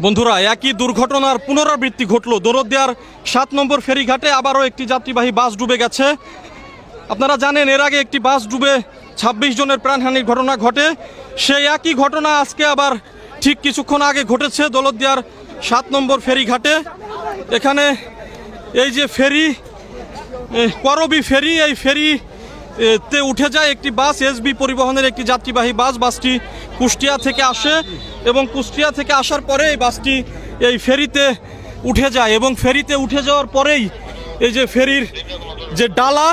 বন্ধুরা, একই দুর্ঘটনার পুনরাবৃত্তি ঘটল। দৌলতদিয়ার ৭ নম্বর ফেরিঘাটে আবারও একটি যাত্রীবাহী বাস ডুবে গেছে। আপনারা জানেন এর আগে একটি বাস ডুবে ২৬ জনের প্রাণহানির ঘটনা ঘটে। সেই একই ঘটনা আজকে আবার ঠিক কিছুক্ষণ আগে ঘটেছে দৌলতদিয়ার ৭ নম্বর ফেরিঘাটে। এখানে এই যে ফেরি, করবি ফেরি, এই ফেরিতে উঠে যায় একটি বাস, এসবি পরিবহনের একটি যাত্রীবাহী বাস। বাসটি কুষ্টিয়া থেকে আসে এবং কুষ্টিয়া থেকে আসার পরে এই বাসটি এই ফেরিতে উঠে যায় এবং ফেরিতে উঠে যাওয়ার পরেই এই যে ফেরির যে ডালা,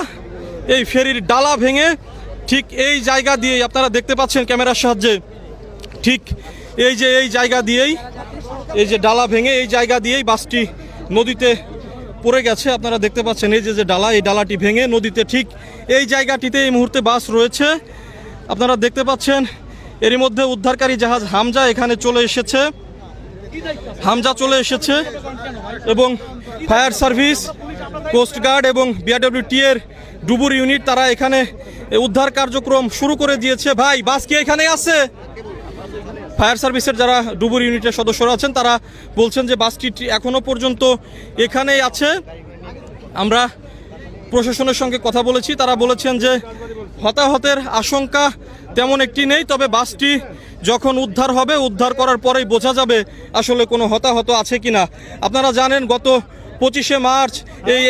এই ফেরির ডালা ভেঙে ঠিক এই জায়গা দিয়েই আপনারা দেখতে পাচ্ছেন ক্যামেরার সাহায্যে, ঠিক এই যে এই জায়গা দিয়েই এই যে ডালা ভেঙে এই জায়গা দিয়েই বাসটি নদীতে পড়ে গেছে। আপনারা দেখতে পাচ্ছেন এই যে ডালা, এই ডালাটি ভেঙে নদীতে ঠিক এই জায়গাটিতে এই মুহূর্তে বাস রয়েছে। আপনারা দেখতে পাচ্ছেন এরই মধ্যে উদ্ধারকারী জাহাজ হামজা এখানে চলে এসেছে, এবং ফায়ার সার্ভিস, কোস্টগার্ড এবং বিআরডব্লিউটি এর ডুবুর ইউনিট তারা এখানে উদ্ধার কার্যক্রম শুরু করে দিয়েছে। ভাই, বাস কি এখানে আছে? ফায়ার সার্ভিসের যারা ডুবুর ইউনিটের সদস্যরা আছেন তারা বলছেন যে বাসটি এখনো পর্যন্ত এখানেই আছে। আমরা প্রশাসনের সঙ্গে কথা বলেছি, তারা বলেছেন যে হতাহতের আশঙ্কা তেমন একটি নেই, তবে বাসটি যখন উদ্ধার হবে, উদ্ধার করার পরেই বোঝা যাবে আসলে কোনো হতাহত আছে কিনা। আপনারা জানেন গত 25শে মার্চ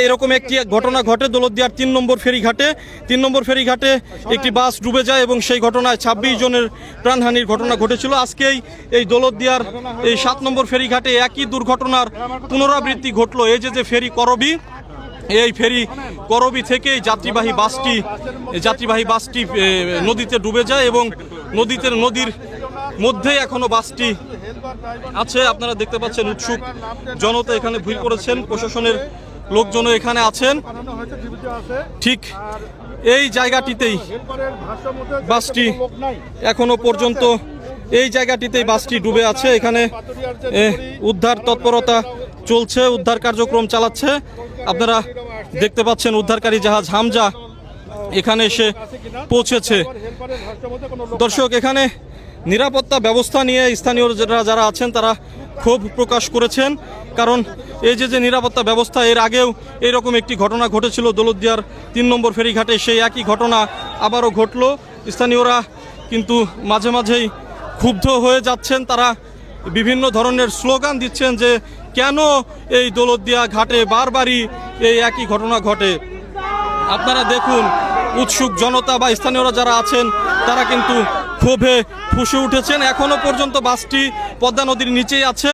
এরকম একটি ঘটনা ঘটে দৌলতদিয়ার ৩ নম্বর ফেরিঘাটে। ৩ নম্বর ফেরিঘাটে একটি বাস ডুবে যায় এবং সেই ঘটনায় ২৬ জনের প্রাণহানির ঘটনা ঘটেছিল। আজকেই এই দৌলতদিয়ার এই ৭ নম্বর ফেরিঘাটে একই দুর্ঘটনার পুনরাবৃত্তি ঘটল। এই যে ফেরি করবি, এই ফেরি করবি থেকেই যাত্রীবাহী বাসটি নদীতে ডুবে যায় এবং নদীর মধ্যে এখনো বাসটি আছে। আপনারা দেখতে পাচ্ছেন উৎসুক জনতা এখানে ভিড় করেছেন, প্রশাসনের লোকজনও এখানে আছেন। ঠিক এই জায়গাটিতেই বাসটি এখনো পর্যন্ত এই জায়গাটিতেই বাসটি ডুবে আছে। এখানে উদ্ধার তৎপরতা চলছে, উদ্ধার কার্যক্রম চালাচ্ছে। আপনারা দেখতে পাচ্ছেন উদ্ধারকারী জাহাজ হামজা এখানে এসে পৌঁছেছে। দর্শক, এখানে নিরাপত্তা ব্যবস্থা নিয়ে স্থানীয় যারা আছেন তারা ক্ষোভ প্রকাশ করেছেন, কারণ এই যে নিরাপত্তা ব্যবস্থা, এর আগেও এইরকম একটি ঘটনা ঘটেছিল দৌলতদিয়ার ৩ নম্বর ফেরিঘাটে, সেই একই ঘটনা আবারও ঘটল। স্থানীয়রা কিন্তু মাঝে মাঝেই ক্ষুব্ধ হয়ে যাচ্ছেন, তারা বিভিন্ন ধরনের স্লোগান দিচ্ছেন যে কেন এই দৌলতদিয়া ঘাটে বারবারই এই একই ঘটনা ঘটে। আপনারা দেখুন উৎসুক জনতা বা স্থানীয়রা যারা আছেন তারা কিন্তু ক্ষোভে ফুঁসে উঠেছেন। এখনো পর্যন্ত বাসটি পদ্মা নদীর নিচেই আছে।